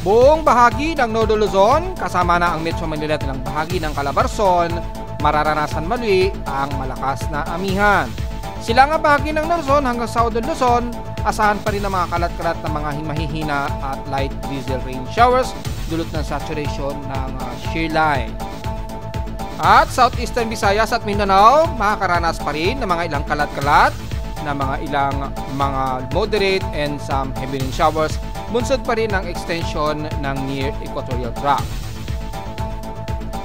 Buong bahagi ng Nodo Luzon, kasama na ang Metro Manila at ilang bahagi ng Calabarzon, mararanasan muli ang malakas na amihan. Silangang bahagi ng Luzon hanggang Southern Luzon, asahan pa rin ang mga kalat-kalat na mga mahihina at light drizzle rain showers dulot ng saturation ng shear line. At Southeastern Visayas at Mindanao, makakaranas pa rin ng mga ilang kalat-kalat na mga moderate and some heavy rain showers, bunsod pa rin ang extension ng near equatorial tract.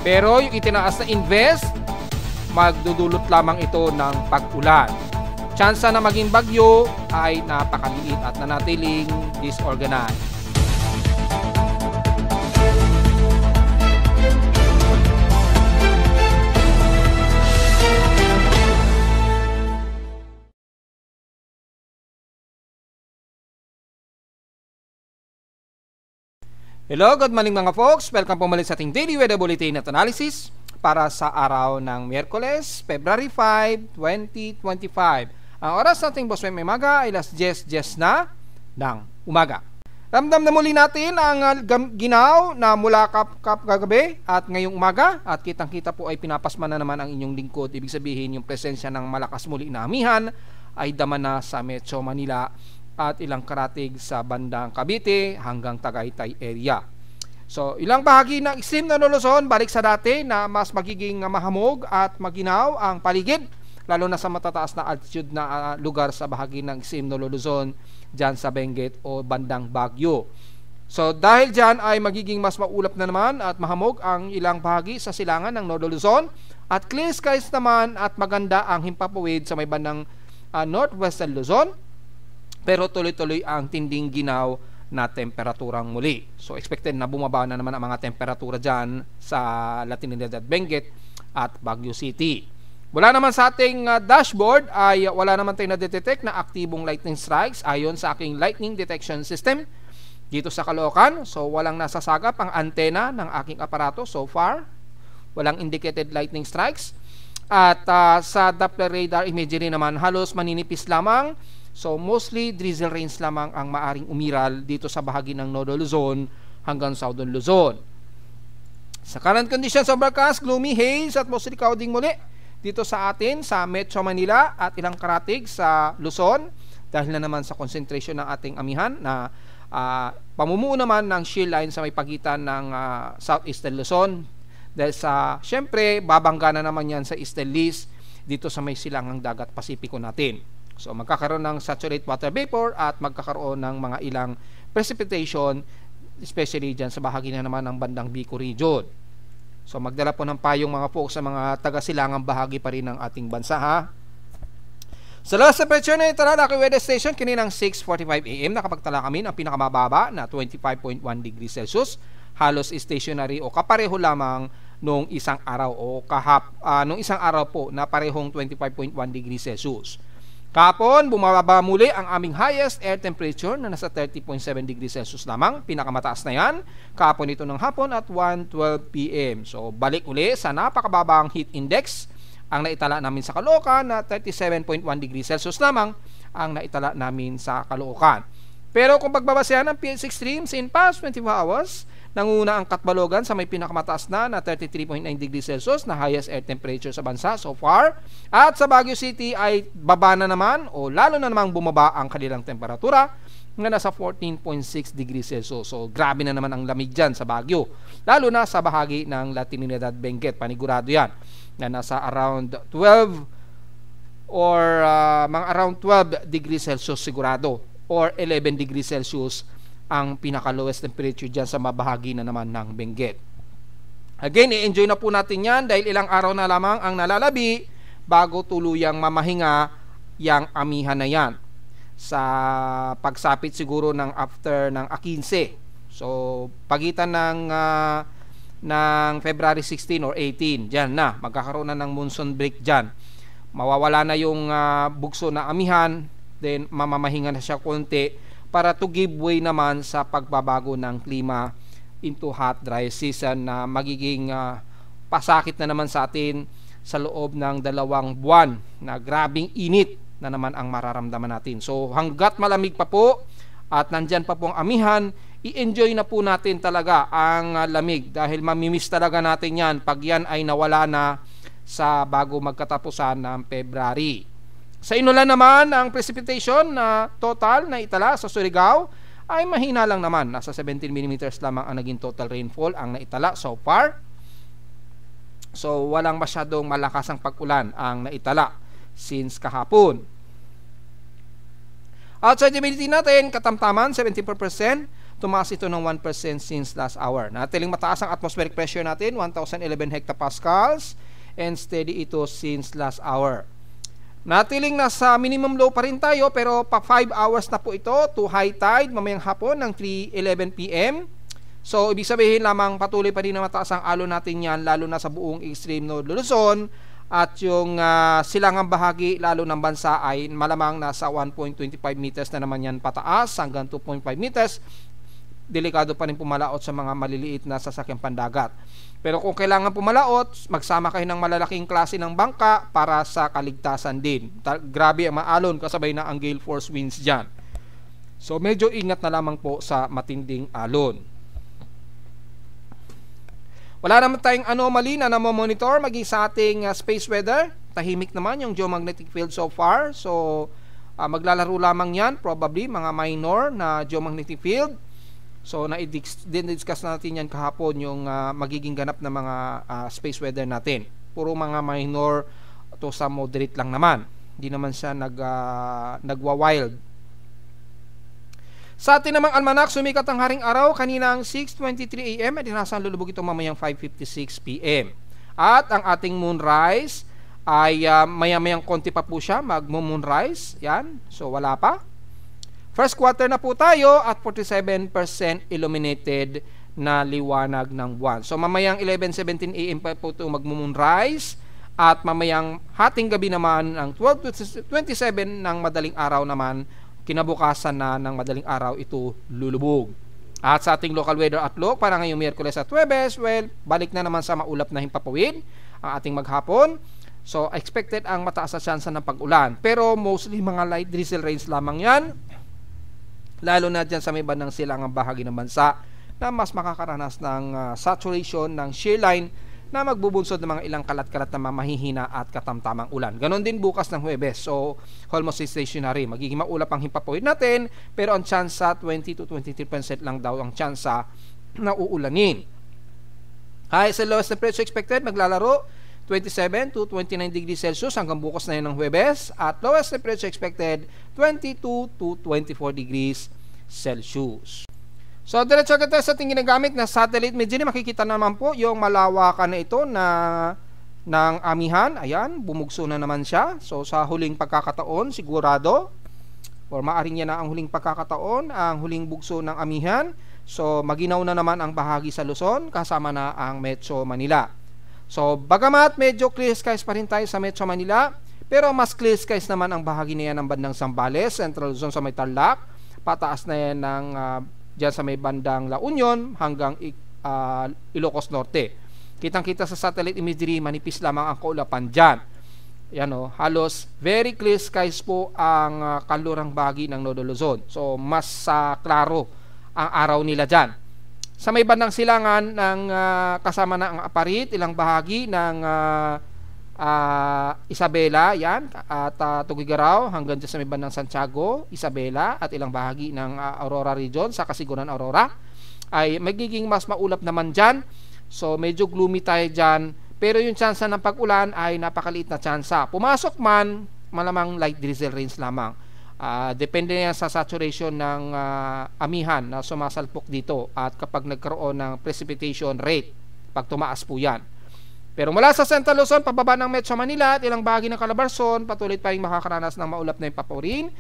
Pero yung itinaas na invest, magdudulot lamang ito ng pag-ulan. Tsansa na maging bagyo ay napakaliit at nanatiling disorganized. Hello, good morning mga folks. Welcome po muli sa ating Daily Weather Bulletin at Analysis para sa araw ng Miyerkules, February 5, 2025. Ang oras nating Boss May Maga ay 10:10 na ng umaga. Ramdam na muli natin ang ginaw na mula kagabi at ngayong umaga at kitang-kita po ay pinapasma na naman ang inyong lingkod. Ibig sabihin yung presensya ng malakas muli na amihan ay dama na sa Metro Manila at ilang karatig sa bandang Cavite hanggang Tagaytay area. So, ilang bahagi ng extreme na Luzon, balik sa dati na mas magiging mahamog at maginaw ang paligid, lalo na sa matataas na altitude na lugar sa bahagi ng extreme na Luzon, dyan sa Benguet o bandang Baguio. So, dahil dyan ay magiging mas maulap na naman at mahamog ang ilang bahagi sa silangan ng Northern Luzon at clear skies naman at maganda ang himpapawid sa may bandang northwestern Luzon. Pero tuloy-tuloy ang tinding ginaw na temperaturang muli. So expected na bumaba na naman ang mga temperatura dyan sa La Trinidad at Benguet at Baguio City. Wala naman sa ating dashboard ay wala naman tayo na-detect na aktibong lightning strikes ayon sa aking lightning detection system dito sa Caloocan. So walang nasasagap ang antena ng aking aparato so far. Walang indicated lightning strikes. At sa Doppler radar imagery naman halos maninipis lamang. So mostly drizzle rains lamang ang maaring umiral dito sa bahagi ng Northern Luzon hanggang Southern Luzon. Sa current conditions of forecast, gloomy haze at mostly clouding muli dito sa atin sa Metro Manila at ilang karatig sa Luzon dahil na naman sa concentration ng ating amihan na pamumuo naman ng shear line sa may pagitan ng Southeastern Luzon dahil sa syempre babangga na naman yan sa easterlies dito sa may silangang dagat Pasipiko natin. So magkakaroon ng saturated water vapor at magkakaroon ng mga ilang precipitation especially dyan sa bahagi na naman ng bandang Bicol region. So magdala po ng payong mga folks sa mga taga-silangang bahagi pa rin ng ating bansa ha. Sa last temperature na itala na weather station kaninang 6:45 AM nakapagtala kami ng pinakamababa na 25.1 degrees Celsius. Halos stationary o kapareho lamang nung isang araw o nung isang araw po na parehong 25.1 degrees Celsius. Kahapon, bumababa muli ang aming highest air temperature na nasa 30.7 degrees Celsius lamang. Pinakamataas na yan. Kahapon ito ng hapon at 1:12 PM. So, balik uli sa napakababang heat index. Ang naitala namin sa Caloocan na 37.1 degrees Celsius lamang ang naitala namin sa Caloocan. Pero kung pagbabasehan ng PH Extremes in past 24 hours, nanguna ang Katbalogan sa may pinakamataas na 33.9 degrees Celsius na highest air temperature sa bansa so far. At sa Baguio City ay baba na naman o lalo na namang bumaba ang kanilang temperatura nga nasa 14.6 degrees Celsius. So grabe na naman ang lamig dyan sa Baguio. Lalo na sa bahagi ng La Trinidad Benguet. Panigurado yan na nasa around 12 or mga around 12 degrees Celsius sigurado or 11 degrees Celsius ang pinaka-lowest temperature dyan sa mabahagi na naman ng Benguet. Again, i-enjoy na po natin yan dahil ilang araw na lamang ang nalalabi bago tuluyang mamahinga yang amihan na yan sa pagsapit siguro ng after ng A15. So, pagitan ng February 16 or 18, dyan na, magkakaroon na ng monsoon break dyan. Mawawala na yung bugso na amihan, then mamamahinga na siya konti para to give way naman sa pagbabago ng klima into hot dry season na magiging pasakit na naman sa atin sa loob ng 2 buwan na grabing init na naman ang mararamdaman natin. So hanggat malamig pa po at nandyan pa po ang amihan, i-enjoy na po natin talaga ang lamig dahil mamimiss talaga natin yan pag yan ay nawala na sa bago magkatapusan ng February. Sa Inulan naman, ang precipitation na total na itala sa Surigao ay mahina lang naman. Nasa 17 mm lamang ang naging total rainfall ang naitala so far. So walang masyadong malakas ang pag-ulan ang naitala since kahapon. Outside humidity natin, katamtaman 74%. Tumaas ito ng 1% since last hour. Natiling mataas ang atmospheric pressure natin, 1011 hectopascals, and steady ito since last hour. Natiling nasa minimum low pa rin tayo pero pa 5 hours na po ito to high tide mamayang hapon ng 3:11 PM. So ibig sabihin lamang patuloy pa rin na mataas ang alon natin yan lalo na sa buong extreme north Luzon at yung silangang bahagi lalo ng bansa ay malamang nasa 1.25 meters na naman yan pataas hanggang 2.5 meters. Delikado pa rin pumalaot sa mga maliliit na sasakyang pandagat. Pero kung kailangan pumalaot, magsama kayo ng malalaking klase ng bangka para sa kaligtasan din. Grabe ang maalon kasabay na ang gale force winds dyan. So medyo ingat na lamang po sa matinding alon. Wala naman tayong anomaly na namomonitor maging sa ating space weather. Tahimik naman yung geomagnetic field so far. So maglalaro lamang yan, probably mga minor na geomagnetic field. So na-discuss natin yan kahapon yung magiging ganap na mga space weather natin. Puro mga minor to sa moderate lang naman. Hindi naman siya nagwa-wild. Sa atin namang almanak, sumikat ang haring araw kaninang 6:23 AM at inasang lulubog ito mamayang 5:56 PM. At ang ating moonrise ay maya-mayang konti pa po siya mag-moonrise. Yan. So wala pa. First quarter na po tayo at 47% illuminated na liwanag ng buwan. So mamayang 11:17 AM pa po ito mag-moonrise at mamayang hating gabi naman ng 12:27 ng madaling araw naman, kinabukasan na ng madaling araw ito lulubog. At sa ating local weather outlook para ngayong Miyerkules at Huwebes, well, balik na naman sa maulap na himpapawid ang ating maghapon. So expected ang mataas na tsansa ng pag-ulan. Pero mostly mga light drizzle rains lamang yan. Lalo na dyan sa may bandang silangang bahagi ng bansa na mas makakaranas ng saturation ng shear line na magbubunsod ng mga ilang kalat-kalat na mahihina at katamtamang ulan. Ganon din bukas ng Huwebes. So, almost stationary. Magiging maulap ang himpapawid natin pero ang tsansa 20 to 23% lang daw ang tsansa na uulanin. Highest and lowest temperature expected maglalaro 27 to 29 degrees Celsius hanggang bukas na yun ng Huwebes at lowest temperature expected 22 to 24 degrees Celsius. So diretso agad tayo sa ating ginagamit na satellite imagery. Makikita naman po yung malawakan na ito ng amihan. Ayan, bumugso na naman siya. So sa huling pagkakataon sigurado or maaring yan na ang huling pagkakataon, ang huling bugso ng amihan. So maginaw na naman ang bahagi sa Luzon kasama na ang Metro Manila. So, bagamat medyo clear skies pa rin tayo sa Metro Manila, pero mas clear skies naman ang bahagi na yan ng bandang Zambales, Central Luzon sa may Tarlac, pataas na yan ng dyan sa may bandang La Union hanggang Ilocos Norte. Kitang-kita sa satellite imagery, manipis lamang ang kaulapan dyan. Yan o, halos very clear skies po ang kalurang bahagi ng Nodo Luzon. So, mas klaro ang araw nila dyan. Sa may bandang silangan ng kasama na ang Aparit, ilang bahagi ng Isabela, yan, at Tugigaraw hanggang dyan sa may bandang Santiago, Isabela, at ilang bahagi ng Aurora region sa Kasiguran Aurora, ay magiging mas maulap naman dyan. So medyo gloomy tayo dyan, pero yung tsansa ng pag-ulan ay napakaliit na tsansa. Pumasok man, malamang light drizzle rains lamang. Depende yan sa saturation ng amihan na sumasalpok dito at kapag nagkaroon ng precipitation rate pag tumaas po yan. Pero mula sa Central Luzon pababa ng Metro Manila at ilang bahagi ng Calabarzon patuloy pa rin makakaranas ng maulap na himpapawid.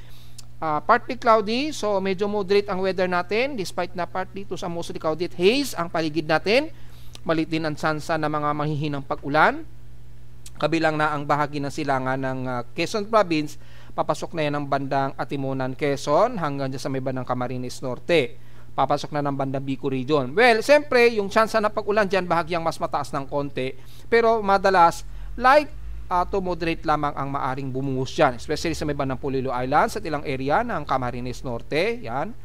Partly cloudy, so medyo moderate ang weather natin despite na partly to sa mostly cloudy at haze ang paligid natin. Malit din ang tsansa ng mga mahihinang pag-ulan. Kabilang na ang bahagi ng silangan ng Quezon Province, papasok na yan ng bandang Atimunan, Quezon hanggang dyan sa may bandang Camarines Norte. Papasok na ng bandang Bico Region. Well, siyempre, yung tsansa na pag-ulan dyan, bahagyang mas mataas ng konti. Pero madalas, light to moderate lamang ang maaring bumungos dyan. Especially sa may bandang Polillo Islands at ilang area ng Camarines Norte. Yan.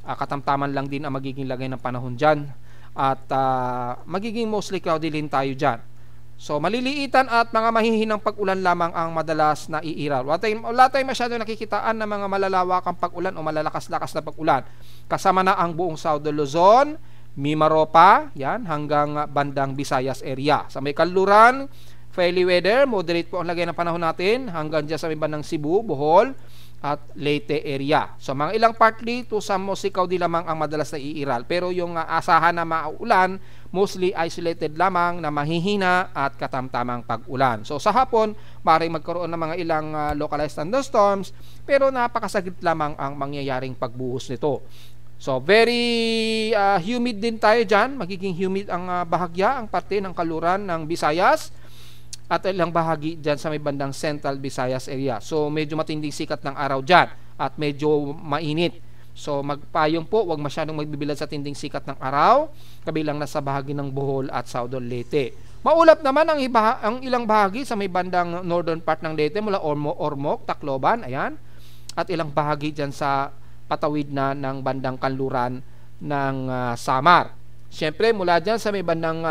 Katamtaman lang din ang magiging lagay ng panahon dyan. At magiging mostly cloudy din tayo dyan. So maliliitan at mga mahihinang pag-ulan lamang ang madalas na iiral. Wala tayong masyado nakikitaan ng mga malalawakang pag-ulan o malalakas-lakas na pag-ulan. Kasama na ang buong South Luzon, Mimaropa, yan, hanggang bandang Visayas area. Sa may kanluran, fairly weather, moderate po ang lagay ng panahon natin hanggang dyan sa may bandang Cebu, Bohol, at Leyte area. So mga ilang partly to some mostly cloudy lamang ang madalas na iiral. Pero yung asahan na maulan, mostly isolated lamang na mahihina at katamtamang pag-ulan. So sa hapon, maaaring magkaroon ng mga ilang localized thunderstorms, pero napakasaglit lamang ang mangyayaring pagbuhos nito. So very humid din tayo dyan. Magiging humid ang bahagya, ang parte ng kaluran ng Visayas at ilang bahagi dyan sa may bandang Central Visayas area. So medyo matinding sikat ng araw dyan at medyo mainit. So magpayong po, huwag masyadong magbibilad sa tinding sikat ng araw, kabilang nasa bahagi ng Bohol at Southern Leyte. Maulap naman ang ilang bahagi sa may bandang northern part ng Leyte mula Ormoc, Tacloban, ayan, at ilang bahagi dyan sa patawid na ng bandang kanluran ng Samar. Siyempre mula dyan sa may bandang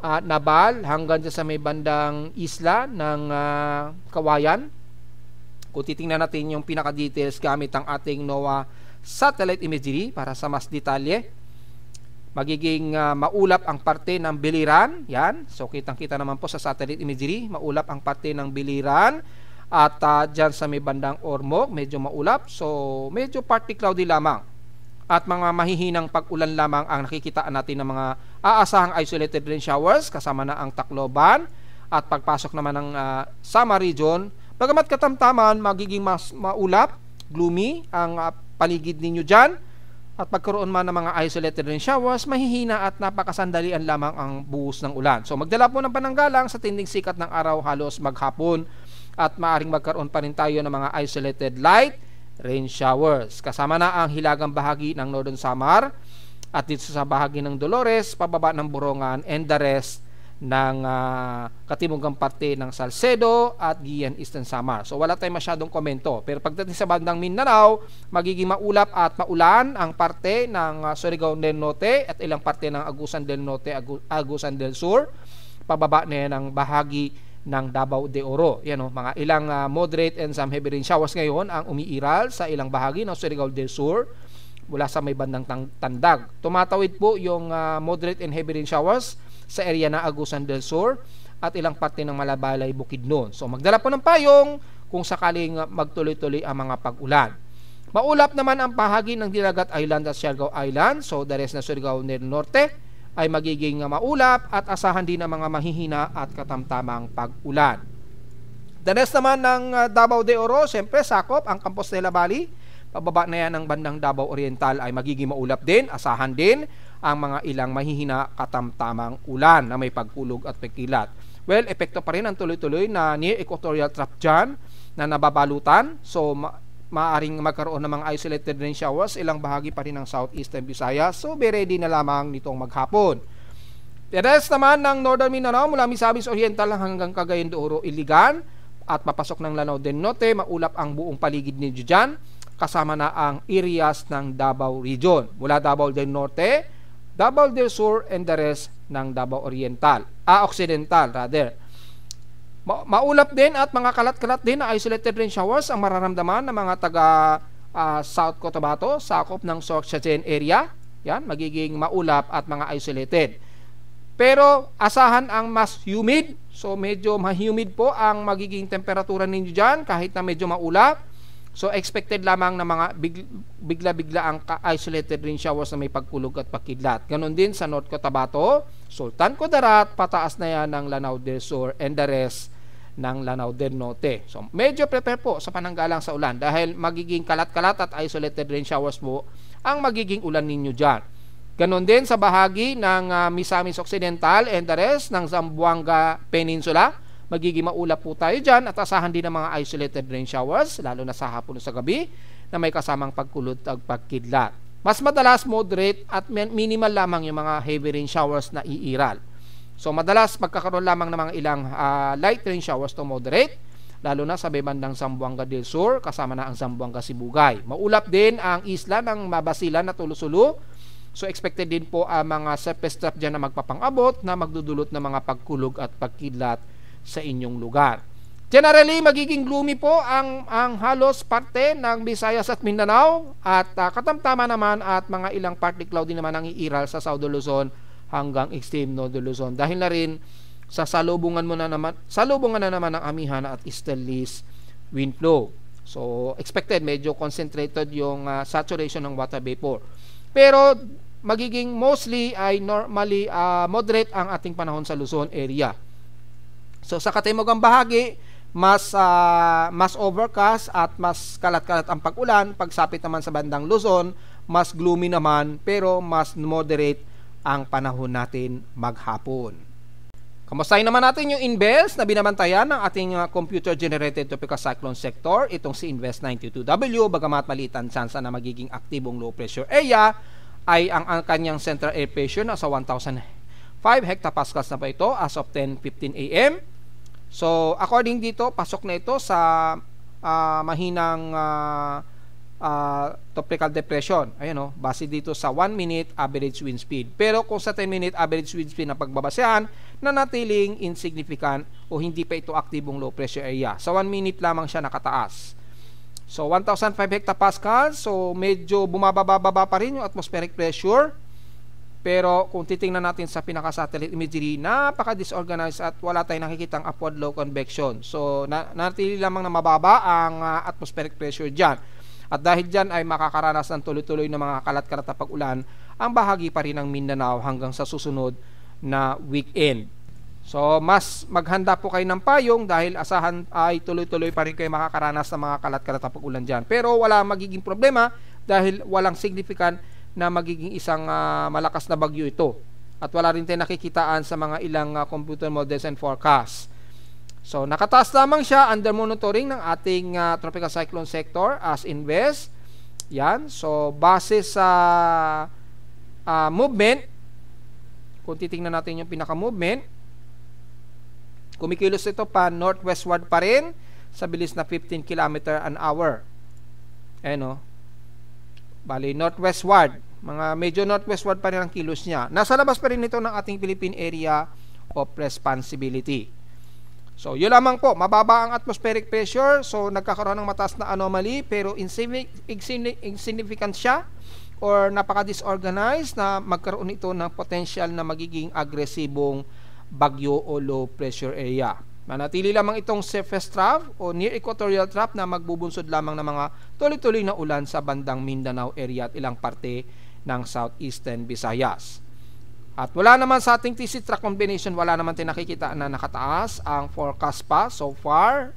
Nabal hanggang dyan sa may bandang isla ng Kawayan. Kung titingnan natin yung pinaka-details gamit ang ating NOAA satellite imagery para sa mas detalye, magiging maulap ang parte ng Biliran. Yan. So kitang-kita naman po sa satellite imagery, maulap ang parte ng Biliran. At dyan sa may bandang Ormoc, medyo maulap. So medyo partly cloudy lamang. At mga mahihinang pag-ulan lamang ang nakikitaan natin ng mga aasahang isolated rain showers, kasama na ang Tacloban at pagpasok naman ng Samar region. Bagamat katamtaman, magiging mas maulap, gloomy ang paligid ninyo dyan, at pagkaroon man ng mga isolated rain showers, mahihina at napakasandalian lamang ang buhos ng ulan. So magdala po ng pananggalang sa tinding sikat ng araw halos maghapon, at maaring magkaroon pa rin tayo ng mga isolated light rain showers. Kasama na ang hilagang bahagi ng Northern Samar at dito sa bahagi ng Dolores, pababa ng Borongan, and the rest ng katimugang parte ng Salcedo at Guian Eastern Samar. So wala tayong masyadong komento. Pero pagdating sa bandang Mindanao, magiging maulap at maulan ang parte ng Surigao del Norte at ilang parte ng Agusan del Norte, Agusan del Sur. Pababa na yan ang bahagi ng Davao de Oro. Yan, mga ilang moderate and some heavy rain showers ngayon ang umiiral sa ilang bahagi ng Surigao del Sur mula sa may bandang Tandag. Tumatawid po yung moderate and heavy rain showers sa area na Agusan del Sur at ilang parte ng Malabalay, Bukidnon. So magdala po ng payong kung sakaling magtuloy-tuloy ang mga pag-ulan. Maulap naman ang bahagi ng Dinagat Island at Siargao Island. So the rest na Surigao del Norte ay magiging maulap at asahan din ng mga mahihina at katamtamang pag-ulan. The rest naman ng Davao de Oro, siyempre sakop ang Compostela Valley. Pababa na yan ng bandang Davao Oriental ay magiging maulap din. Asahan din ang mga ilang mahihina katamtamang ulan na may pagkulog at pagkilat. Well, epekto pa rin ang tuloy-tuloy na near equatorial trough dyan na nababalutan. So maaring magkaroon ng mga isolated rain showers, ilang bahagi pa rin ng Southeastern Visayas. So be ready na lamang nitong maghapon. The rest naman ng Northern Mindanao mula Misamis Oriental hanggang Cagayan de Oro, Iligan at mapasok ng Lanao del Norte, maulap ang buong paligid ninyo dyan, kasama na ang areas ng Davao Region mula Davao del Norte, Davao del Sur, and the rest ng Davao Occidental rather. Maulap din at mga kalat-kalat din na isolated rain showers ang mararamdaman ng mga taga South Cotabato, sakop ng Sorsogon area. Yan, magiging maulap at mga isolated. Pero asahan ang mas humid. So medyo ma-humid po ang magiging temperatura ninyo dyan kahit na medyo maulap. So expected lamang na mga bigla-bigla ang isolated rain showers na may pagkulog at pagkidlat. Ganon din sa North Cotabato, Sultan Kudarat, pataas na yan ng Lanao del Sur, and the rest ng Lanao del Norte. So medyo prepare po sa pananggalang sa ulan dahil magiging kalat-kalat at isolated rain showers po ang magiging ulan ninyo dyan. Ganon din sa bahagi ng Misamis Occidental and the rest ng Zamboanga Peninsula. Magiging maulap po tayo dyan at asahan din ng mga isolated rain showers lalo na sa hapon o sa gabi na may kasamang pagkulot at pagkidlat. Mas madalas moderate at minimal lamang yung mga heavy rain showers na iiral. So madalas magkakaroon lamang ng mga ilang light rain showers to moderate lalo na sa bandang Zamboanga del Sur, kasama na ang Zamboanga Sibugay. Maulap din ang isla ng Mabasilan at Tulusulu. So expected din po ang mga surface trap dyan na magpapang-abot na magdudulot ng mga pagkulog at pagkidlat sa inyong lugar. Generally, magiging gloomy po ang halos parte ng Visayas at Mindanao at katamtama naman at mga ilang partly cloudy naman ang iiral sa South Luzon hanggang extreme North Luzon. Dahil na rin sa salubungan na naman ng amihan at easterlies wind flow. So, expected medyo concentrated yung saturation ng water vapor. Pero magiging mostly ay normally moderate ang ating panahon sa Luzon area. So, sa katimugang bahagi, mas overcast at mas kalat-kalat ang pag-ulan. Pagsapit naman sa bandang Luzon, mas gloomy naman pero mas moderate ang panahon natin maghapon. Kamustahin naman natin yung Invest na binabantayan ng ating computer-generated tropical cyclone sector. Itong si Invest 92W, bagamat maliit ang tsansa na magiging aktibong low pressure area, ay ang kanyang central air pressure nasa 1,005 hectopascals na pa ito as of 10:15 AM. So, according dito, pasok na ito sa mahinang tropical depression. Ayan base dito sa 1 minute average wind speed. Pero kung sa 10 minute average wind speed na pagbabasehan, nanatiling insignificant o hindi pa ito aktibong low pressure area. Sa 1 minute lamang siya nakataas. So, 1,005 hectopascals. So, medyo bumababa pa rin yung atmospheric pressure. Pero kung titingnan natin sa pinaka-satellite imagery, napaka-disorganized at wala tayong nakikitang upward low convection. So, natili lamang na mababa ang atmospheric pressure dyan. At dahil dyan ay makakaranas ng tuloy-tuloy na mga kalat-kalat na pag-ulan ang bahagi pa rin ng Mindanao hanggang sa susunod na weekend. So, mas maghanda po kayo ng payong dahil asahan ay tuloy-tuloy pa rin kayo makakaranas ng mga kalat-kalat na pag-ulan dyan. Pero wala magiging problema dahil walang significant na magiging isang malakas na bagyo ito. At wala rin tayo nakikitaan sa mga ilang computer models and forecasts. So, nakataas lamang siya under monitoring ng ating tropical cyclone sector as Invest. Yan. So, base sa movement, kung titingnan natin yung pinaka-movement, kumikilos ito pa northwestward pa rin sa bilis na 15 km an hour. Ayan bali northwestward, mga medyo northwestward pa rin ang kilos niya. Nasa labas pa rin ito ng ating Philippine Area of Responsibility. So, yun lamang po, mababa ang atmospheric pressure, so nagkakaroon ng mataas na anomaly, pero insignificant siya or napaka-disorganized na magkaroon ito ng potential na magiging agresibong bagyo o low pressure area. Manatili lamang itong surface trough o near equatorial trough na magbubunsod lamang ng mga tuloy-tuloy na ulan sa bandang Mindanao area at ilang parte ng southeastern Visayas. At wala naman sa ating TC track combination, wala naman tayo nakikita na nakataas ang forecast pa so far.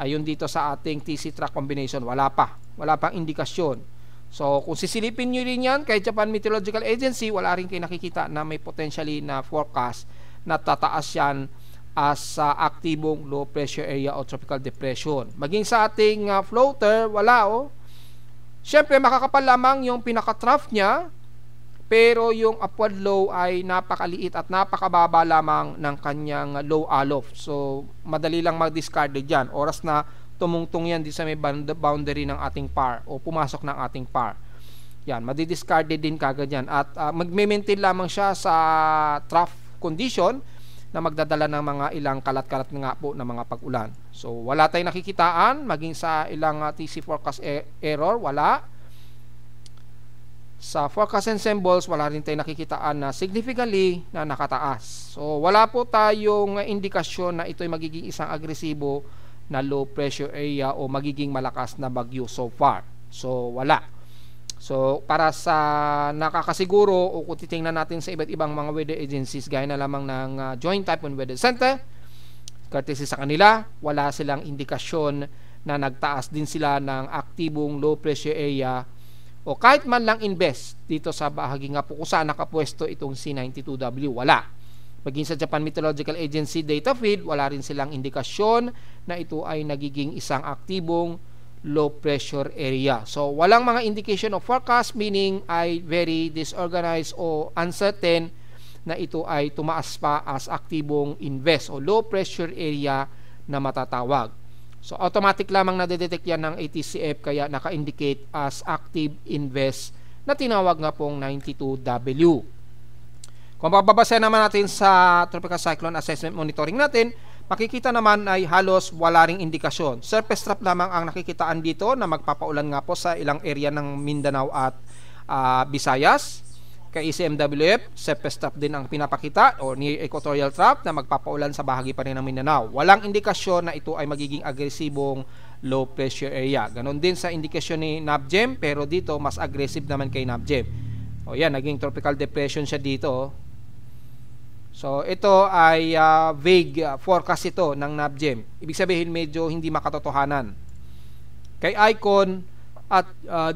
Ayun dito sa ating TC track combination, wala pang indikasyon. So kung sisilipin nyo rin yan kay Japan Meteorological Agency, wala rin kayo nakikita na may potentially na forecast na tataas yan as sa aktibong low pressure area o tropical depression. Maging sa ating floater, wala Siyempre makakapal lamang yung pinaka-trough niya, pero yung upward low ay napakaliit at napakababa lamang ng kanyang low aloft. So madali lang mag-discard diyan. Oras na tumungtong yan di sa may boundary ng ating par o pumasok ng ating par. Yan, madi-discarded din kagad yan. At magme-maintain lamang siya sa trough condition na magdadala ng mga ilang kalat-kalat nga po na mga pag-ulan. So, wala tayong nakikitaan, maging sa ilang TC forecast error, wala. Sa forecast and symbols, wala rin tayong nakikitaan na significantly na nakataas. So, wala po tayong indikasyon na ito'y magiging isang agresibo na low pressure area o magiging malakas na bagyo so far. So, wala. So, para sa nakakasiguro o kung titingnan natin sa iba't ibang mga weather agencies gaya na lamang ng Joint Typhoon Weather Center, courtesy sa kanila, wala silang indikasyon na nagtaas din sila ng aktibong low pressure area o kahit man lang invest dito sa bahagi nga po kung saan nakapwesto itong C92W, wala. Maging sa Japan Meteorological Agency data feed, wala rin silang indikasyon na ito ay nagiging isang aktibong low pressure area. So, walang mga indication of forecast, meaning ay very disorganized o uncertain na ito ay tumaas pa as aktibong invest o low pressure area na matatawag. So automatic lamang nadedetect yan ng ATCF kaya naka-indicate as active invest na tinawag nga pong 92W. Kung bababasa naman natin sa Tropical Cyclone Assessment Monitoring natin, makikita naman ay halos wala ring indikasyon. Surface trap lamang ang nakikitaan dito na magpapaulan nga po sa ilang area ng Mindanao at Visayas. Kay ECMWF, surface trap din ang pinapakita o near equatorial trap na magpapaulan sa bahagi pa rin ng Mindanao. Walang indikasyon na ito ay magiging agresibong low pressure area. Ganon din sa indikasyon ni NAVGEM, pero dito mas aggressive naman kay NAVGEM. O yan, naging tropical depression siya dito. So ito ay vague forecast ito ng NAVGEM. Ibig sabihin medyo hindi makatotohanan. Kay ICON at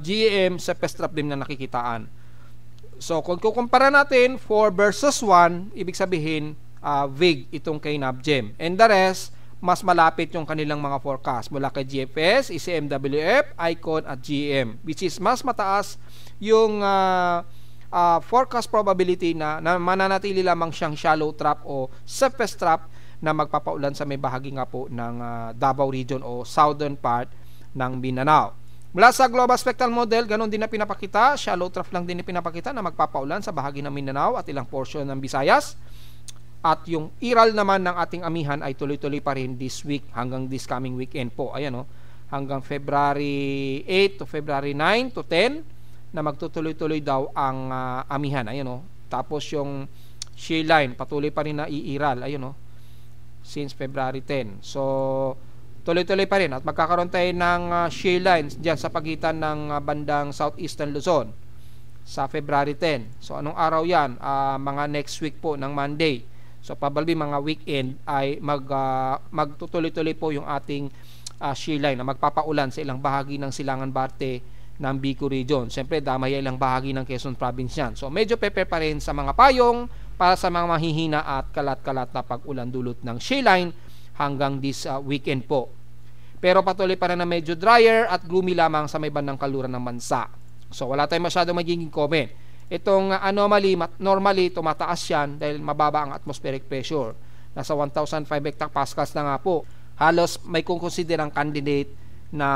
GEM, surface trap din na nakikitaan. So, kung kukumpara natin 4 versus 1, ibig sabihin, vague itong kay NAVGEM. And the rest, mas malapit yung kanilang mga forecast mula kay GFS, ECMWF, ICON, at GEM. Which is mas mataas yung forecast probability na mananatili lamang siyang shallow trap o surface trap na magpapaulan sa may bahagi nga po ng Davao region o southern part ng Mindanao. Mula sa Global Spectral Model, ganun din na pinapakita, shallow trough lang din na pinapakita na magpapaulan sa bahagi ng Mindanao at ilang portion ng Visayas. At yung iral naman ng ating amihan ay tuloy-tuloy pa rin this week hanggang this coming weekend po. Ayan o, hanggang February 8 to February 9 to 10 na magtutuloy-tuloy daw ang amihan. Ayan o, tapos yung shear line patuloy pa rin na iiral. Ayan o, since February 10. So, tuloy-tuloy pa rin at magkakaroon tayo ng shear lines dyan sa pagitan ng bandang southeastern Luzon sa February 10. So anong araw yan? Mga next week po ng Monday. So probably mga weekend ay magtutuloy-tuloy po yung ating shear line na magpapaulan sa ilang bahagi ng Silangan Barte ng Bicol region. Siyempre damay ilang bahagi ng Quezon province yan. So medyo prepare pa rin sa mga payong para sa mga mahihina at kalat-kalat na pag-ulan dulot ng shear line hanggang this weekend po. Pero patuloy pa rin na medyo drier at gloomy lamang sa may bandang kaluran ng bansa. So wala tayong masyado magiging comment. Itong anomaly, normally tumataas yan dahil mababa ang atmospheric pressure. Nasa 1,005 hectopascals na nga po. Halos may kukonsiderang candidate na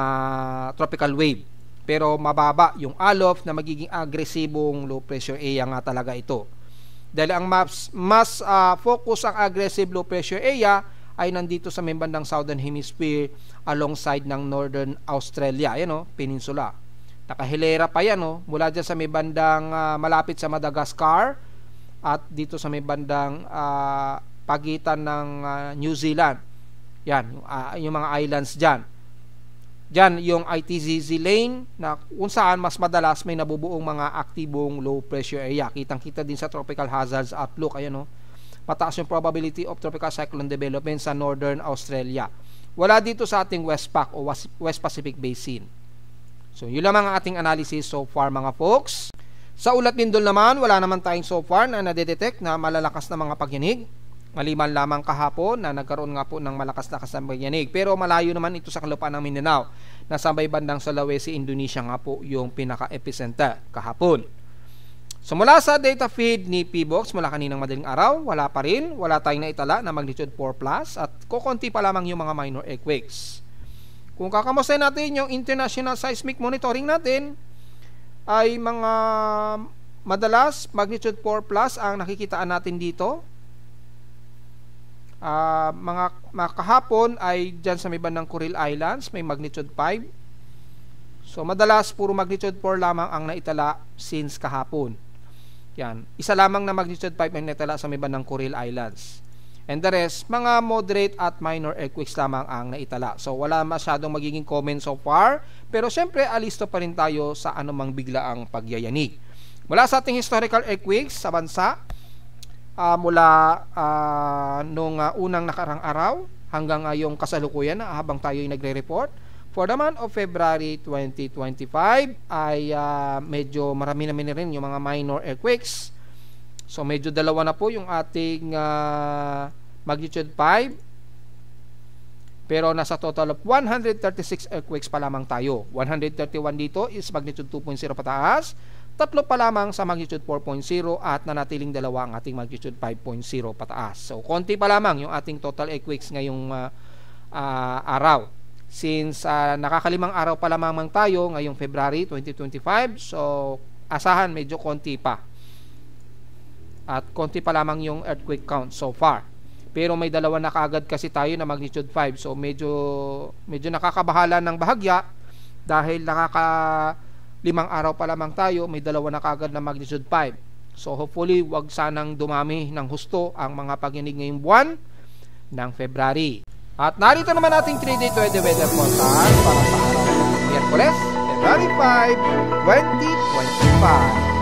tropical wave. Pero mababa yung alof na magiging agresibong low pressure area nga talaga ito. Dahil ang mas focus ang aggressive low pressure area ay nandito sa may bandang southern hemisphere alongside ng northern Australia, ayan o, peninsula. Nakahilera pa yan o, mula dyan sa may bandang malapit sa Madagascar at dito sa may bandang pagitan ng New Zealand. Yan, yung mga islands dyan. Dyan yung ITZZ lane na kung saan mas madalas may nabubuong mga aktibong low pressure area. Kitang-kita din sa tropical hazards outlook, ayan o. Mataas yung probability of tropical cyclone development sa northern Australia. Wala dito sa ating West Pac o West Pacific Basin. So, yun lang ang ating analysis so far mga folks. Sa ulat lindol naman, wala naman tayong so far na nadedetect na malalakas na mga pagyanig. Maliban lamang kahapon na nagkaroon nga po ng malakas-lakas na pagyanig. Pero malayo naman ito sa kalupaan ng Mindanao. Nasa may bandang Sulawesi, Indonesia nga po yung pinaka-epicenter kahapon. So mula sa data feed ni PBOX mula kaninang madaling araw, wala pa rin, wala tayong naitala na magnitude 4+ at kukunti pa lamang yung mga minor earthquakes. Kung kakamusta natin yung international seismic monitoring natin, ay mga madalas magnitude 4+ ang nakikitaan natin dito. Mga kahapon ay dyan sa may bandang Kuril Islands, may magnitude 5. So madalas puro magnitude 4 lamang ang naitala since kahapon. Yan, isa lamang na magnitude 5 ang naitala sa may bandang Kuril Islands. And the rest, mga moderate at minor earthquakes lamang ang naitala. So wala masyadong magiging comment so far, pero syempre alisto pa rin tayo sa anumang biglaang pagyayanig. Mula sa ating historical earthquakes sa bansa, mula nung unang nakarang araw hanggang ngayong kasalukuyan na habang tayo ay nagre-report, for the month of February 2025 ay medyo marami na rin yung mga minor earthquakes. So medyo dalawa na po yung ating magnitude 5. Pero nasa total of 136 earthquakes pa lamang tayo. 131 dito is magnitude 2.0 pataas. 3 pa lamang sa magnitude 4.0 at nanatiling dalawa ang ating magnitude 5.0 pataas. So konti pa lamang yung ating total earthquakes ngayong araw. since nakakalimang araw pa lamang tayo ngayong February 2025. So asahan medyo konti pa. At konti pa lamang yung earthquake count so far. Pero may dalawa na kaagad kasi tayo na magnitude 5. So medyo nakakabahala ng bahagya dahil limang araw pa lamang tayo, may dalawa na kaagad na magnitude 5. So hopefully wag sanang dumami ng husto ang mga pag-inig ngayong buwan ng February. At narito naman ating 3-day weather forecast para sa araw ng Miyerkules, February 5, 2025.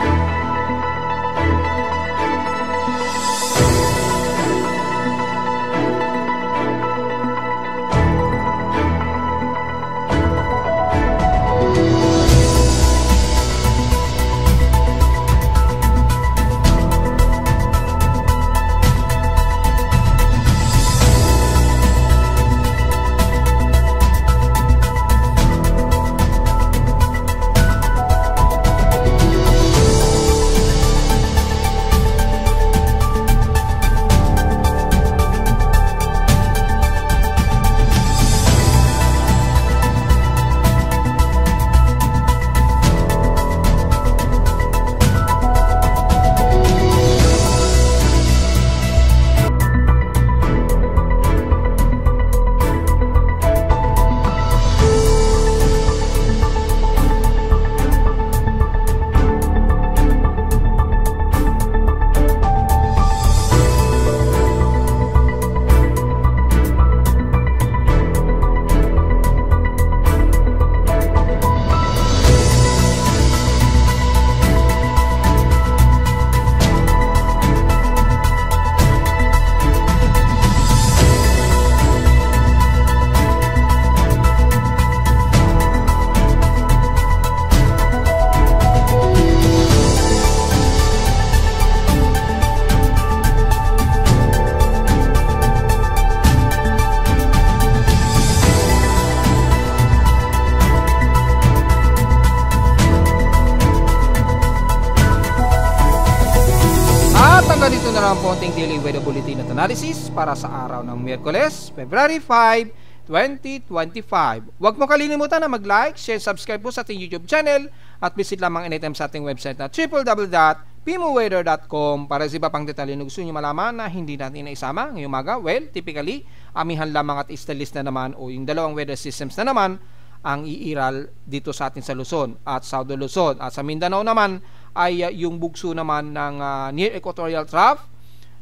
Ganito na lang po ating daily weather bulletin at analysis para sa araw ng Miyerkules, February 5, 2025. Huwag mo kalilimutan na mag-like, share, subscribe po sa ating YouTube channel at visit lamang anytime sa ating website na www.pimoweather.com para sa iba pang detalye na gusto nyo malaman na hindi natin naisama ngayong umaga. Well, typically, amihan lamang at stalis na naman o yung dalawang weather systems na naman ang iiral dito sa atin sa Luzon at South Luzon. At sa Mindanao naman ay yung bugso naman ng near equatorial trough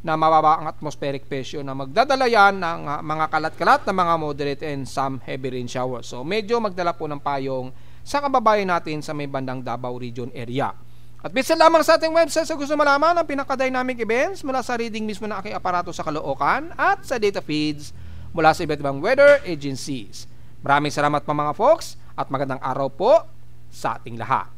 na mababa ang atmospheric pressure na magdadala yan ng mga kalat-kalat na mga moderate and some heavy rain showers. So medyo magdala po ng payong sa kababayan natin sa may bandang Davao Region area. At visit lamang sa ating website sa gusto malaman ang pinaka-dynamic events mula sa reading mismo ng aking aparato sa Caloocan at sa data feeds mula sa iba't ibang weather agencies. Maraming salamat pa mga folks at magandang araw po sa ating lahat.